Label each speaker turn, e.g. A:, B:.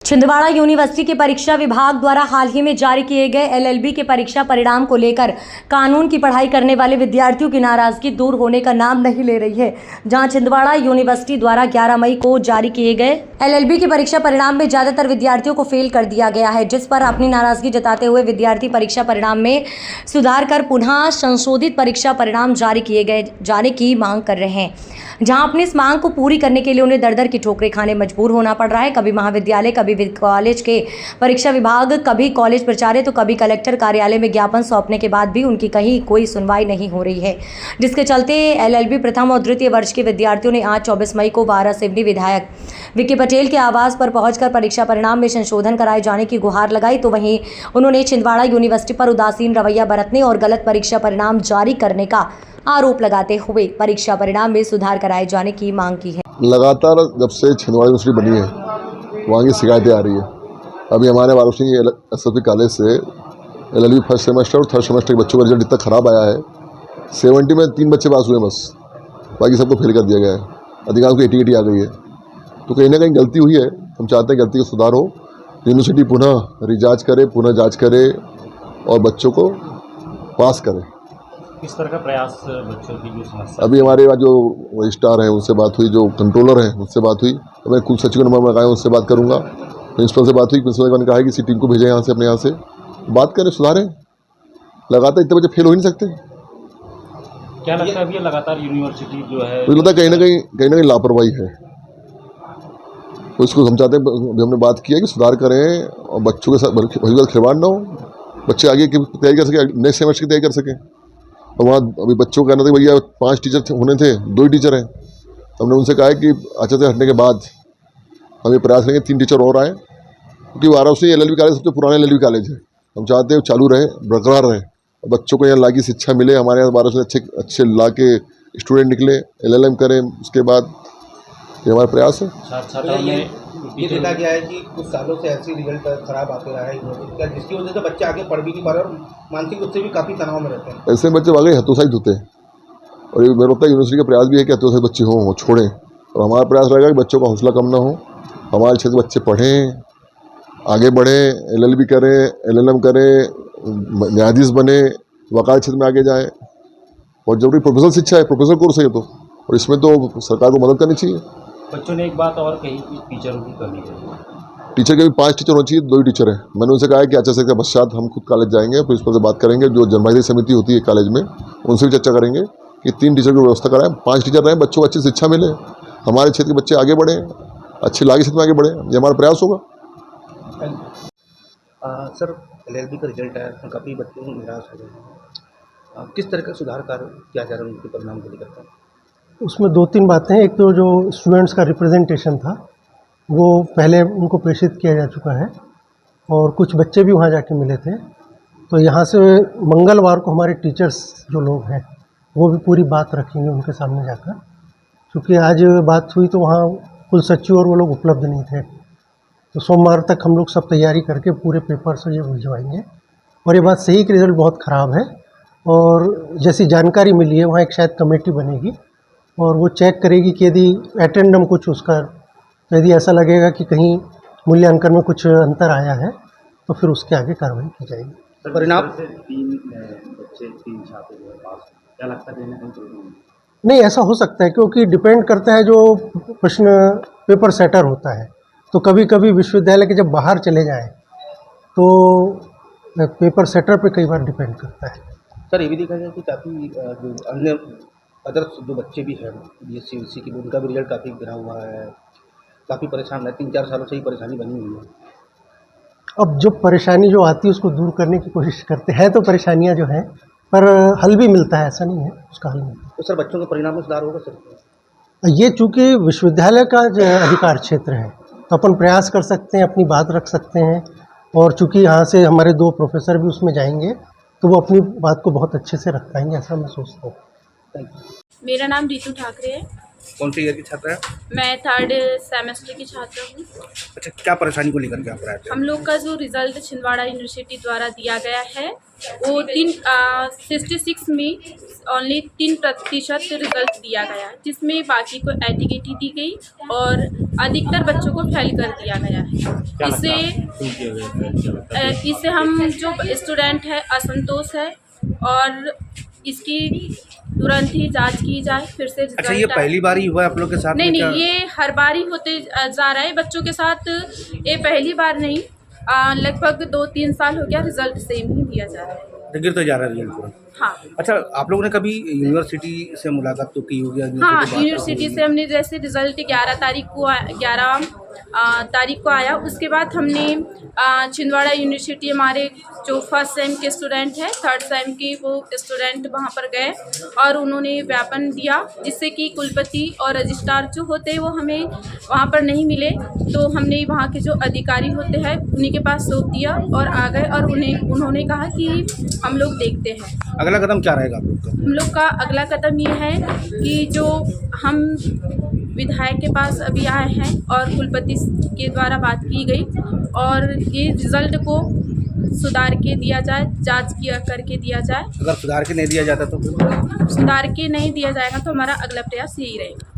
A: Chhindwara university के परीक्षा विभाग द्वारा हाल ही में जारी किए गए एलएलबी के परीक्षा परिणाम को लेकर कानून की पढ़ाई करने वाले विद्यार्थियों की नाराजगी दूर होने का नाम नहीं ले रही है। जहां छिंदवाड़ा यूनिवर्सिटी द्वारा 11 मई को जारी किए गए एलएलबी के परीक्षा परिणाम में ज्यादातर विद्यार्थियों को फेल कर दिया गया है, जिस पर अपनी नाराजगी जताते हुए विद्यार्थी परीक्षा परिणाम में सुधार कर पुनः संशोधित परीक्षा परिणाम जारी किए गए जाने की मांग कर रहे हैं। जहां अपनी इस मांग को पूरी करने के लिए उन्हें दर दर की ठोकरें खाने मजबूर होना पड़ रहा है। कभी महाविद्यालय, कभी कॉलेज के परीक्षा विभाग, कभी कॉलेज प्राचार्य तो कभी कलेक्टर कार्यालय में ज्ञापन सौंपने के बाद भी उनकी कहीं कोई सुनवाई नहीं हो रही है, जिसके चलते एलएलबी प्रथम और द्वितीय वर्ष के विद्यार्थियों ने आज 24 मई को वारासिवनी विधायक विक्की पटेल के आवास पर पहुंचकर परीक्षा परिणाम में संशोधन कराए जाने की गुहार लगाई। तो वहीं उन्होंने छिंदवाड़ा यूनिवर्सिटी पर उदासीन रवैया बरतने और गलत परीक्षा परिणाम जारी करने का आरोप लगाते हुए परीक्षा परिणाम में सुधार कराए जाने की मांग की है।
B: लगातार जब से छिंदवाड़ा यूनिवर्सिटी बनी है वहाँ की शिकायतें आ रही है। अभी हमारे वाराणसी एसएसपी कॉलेज से एलएलबी फर्स्ट सेमेस्टर और थर्ड सेमेस्टर के बच्चों का रिजल्ट इतना ख़राब आया है, 70 में 3 बच्चे पास हुए बस, बाकी सबको फेल कर दिया गया है। अधिकांश को 80 आ गई है। तो कहीं ना कहीं गलती हुई है। हम चाहते हैं गलती का सुधार हो, यूनिवर्सिटी पुनः रिजांच करे, पुनः जाँच करे और बच्चों को पास करे।
C: किस तरह का प्रयास बच्चों की जो समस्या?
B: अभी हमारे यहाँ जो रजिस्ट्रार हैं उनसे बात हुई, जो कंट्रोलर हैं उनसे बात हुई, तो मैं कुल सचिव को नंबर लगाया उनसे बात करूँगा। प्रिंसिपल से बात हुई, प्रिंसिपल ने कहा है कि किसी टीम को भेजें यहाँ से, अपने यहाँ से बात करें, सुधारें। लगातार इतने बच्चे फेल हो ही नहीं सकते।
C: क्या लगता है अभी लगातार यूनिवर्सिटी जो है
B: मुझे लगता है कहीं ना कहीं लापरवाही है। तो इसको समझाते हैं, हमने बात की है कि सुधार करें और बच्चों के साथ भविष्य खिलवाड़ ना हो, बच्चे आगे की तैयारी कर सकें, नेक्स्ट सेमेस्टर की तैयारी कर सकें। और वहाँ अभी बच्चों का कहना था भैया 5 टीचर होने थे, 2 ही टीचर हैं। हमने उनसे कहा है कि आचार्य से हटने के बाद हम ये प्रयास करेंगे 3 टीचर और आए, क्योंकि वाराणसी एलएलबी कॉलेज सबसे पुराना एलएलबी कॉलेज है। हम चाहते हैं चालू रहे, बरकरार रहे, बच्चों को यहाँ लागी शिक्षा मिले। हमारे यहाँ वाराणसी अच्छे ला के स्टूडेंट निकले, एलएलएम करें, उसके बाद ये हमारा प्रयास है।
D: ये देखा गया है कि कुछ सालों से ऐसी रिजल्ट खराब आते रहा है यूनिवर्सिटी का, जिसकी वजह से बच्चे आगे पढ़ भी नहीं पा रहे और मानसिक रूप से भी काफ़ी तनाव में रहते हैं।
B: ऐसे बच्चे वाकई हतोत्साहित होते हैं और ये मेरा लगता है यूनिवर्सिटी का प्रयास भी है कि हतोत्साहित बच्चे हों, वो छोड़ें। और हमारा प्रयास रहेगा कि बच्चों का हौसला कम ना हो, हमारे क्षेत्र के बच्चे पढ़ें, आगे बढ़ें, एलएलबी करें, एलएलएम करें, न्यायाधीश बने, वकालत क्षेत्र में आगे जाएँ। और जरूरी प्रोफेशनल शिक्षा है, प्रोफेशनल कोर्स है ये तो, और इसमें तो सरकार को मदद करनी चाहिए।
C: बच्चों ने एक बात और कही कि टीचरों की कमी है।
B: टीचर के भी 5 टीचर होने चाहिए, 2 ही टीचर हैं। मैंने उनसे कहा है कि आचार्य के पश्चात हम खुद कॉलेज जाएंगे, प्रिंसिपल से बात करेंगे, जो जनभागीदारी समिति होती है कॉलेज में उनसे भी चर्चा करेंगे कि 3 टीचर की व्यवस्था कराएं, 5 टीचर रहें, बच्चों को अच्छी शिक्षा मिले, हमारे क्षेत्र के बच्चे आगे बढ़ें, अच्छे लागे क्षेत्र में आगे बढ़ें। ये हमारा प्रयास होगा।
D: सर, एलएलबी का रिजल्ट आया तो काफ़ी बच्चे निराश हो गए, किस तरह का सुधार कार्य किया जा रहा है उनके परिणाम को लेकर?
E: उसमें 2-3 बातें हैं। एक तो जो स्टूडेंट्स का रिप्रेजेंटेशन था वो पहले उनको प्रेषित किया जा चुका है और कुछ बच्चे भी वहाँ जाके मिले थे। तो यहाँ से मंगलवार को हमारे टीचर्स जो लोग हैं वो भी पूरी बात रखेंगे उनके सामने जाकर, क्योंकि आज बात हुई तो वहाँ कुल सचिव और वो लोग उपलब्ध नहीं थे। तो सोमवार तक हम लोग सब तैयारी करके पूरे पेपर से ये भिजवाएंगे। और ये बात सही कि रिज़ल्ट बहुत ख़राब है और जैसी जानकारी मिली है वहाँ एक शायद कमेटी बनेगी और वो चेक करेगी कि यदि एटेंडम कुछ उसका, यदि ऐसा लगेगा कि कहीं मूल्यांकन में कुछ अंतर आया है तो फिर उसके आगे कार्रवाई की जाएगी।
D: परिणाम
C: 3 बच्चे 3 छात्र जो है पास, क्या लगता है
E: नहीं, ऐसा हो सकता है क्योंकि डिपेंड करता है जो प्रश्न पेपर सेटर होता है। तो कभी कभी विश्वविद्यालय के जब बाहर चले जाए तो पेपर सेटर पे कई बार डिपेंड करता है।
D: सर, ये भी देखा गया कि काफ़ी जो अन्य अदर जो बच्चे भी हैं बीएससी यूसी की, उनका भी रिजल्ट काफ़ी गिरा हुआ है, काफ़ी परेशान है, 3-4 सालों से ही परेशानी बनी हुई है।
E: अब जो परेशानी जो आती है उसको दूर करने की कोशिश करते हैं, तो परेशानियां जो हैं पर हल भी मिलता है, ऐसा नहीं है उसका हल नहीं।
D: तो सर, बच्चों के परिणाम में सुधार होगा सर?
E: ये चूँकि विश्वविद्यालय का जो अधिकार क्षेत्र है तो अपन प्रयास कर सकते हैं, अपनी बात रख सकते हैं। और चूँकि यहाँ से हमारे 2 प्रोफेसर भी उसमें जाएंगे तो वो अपनी बात को बहुत अच्छे से रख पाएंगे, ऐसा मैं सोचता हूँ।
F: मेरा नाम रितु ठाकरे है।
D: कौन से ईयर की छात्रा है?
F: मैं 3rd सेमेस्टर की छात्रा हूँ।
D: अच्छा, क्या परेशानी को लेकर के आप आए थे?
F: हम लोग का जो रिज़ल्ट छिंदवाड़ा यूनिवर्सिटी द्वारा दिया गया है वो 66 में ओनली 3% रिज़ल्ट दिया गया है, जिसमें बाकी को एटीकेटी दी गई और अधिकतर बच्चों को फेल कर दिया गया है। इससे हम जो स्टूडेंट है असंतोष है और इसकी तुरंत ही जांच की जाए, फिर से रिजल्ट
D: अच्छा, ये पहली बार ही हुआ है आप लोग के साथ?
F: नहीं
D: में
F: नहीं,
D: क्या?
F: ये हर बार ही होते जा रहा है बच्चों के साथ। ये पहली बार नहीं, लगभग 2-3 साल हो गया रिजल्ट सेम ही दिया जा रहा है।
D: गिर तो जा रहा है रिजल्ट पूरा।
F: हाँ
D: अच्छा, आप लोगों ने कभी यूनिवर्सिटी से मुलाकात तो की होगी?
F: हाँ, यूनिवर्सिटी से हमने जैसे रिजल्ट 11 तारीख को आया, उसके बाद हमने छिंदवाड़ा यूनिवर्सिटी हमारे जो फर्स्ट सेम के स्टूडेंट हैं, 3rd सेम के वो स्टूडेंट वहाँ पर गए और उन्होंने ज्ञापन दिया, जिससे कि कुलपति और रजिस्ट्रार जो होते हैं वो हमें वहाँ पर नहीं मिले, तो हमने वहाँ के जो अधिकारी होते हैं उन्हीं के पास सौंप दिया और आ गए और उन्होंने कहा कि हम लोग देखते हैं।
D: अगला कदम क्या रहेगा आप लोग का?
F: हम लोग का अगला कदम ये है कि जो हम विधायक के पास अभी आए हैं और कुलपति के द्वारा बात की गई और ये रिज़ल्ट को सुधार के दिया जाए, जांच किया करके दिया जाए।
D: अगर सुधार के नहीं दिया जाता तो?
F: सुधार के नहीं दिया जाएगा तो हमारा अगला प्रयास यही रहेगा।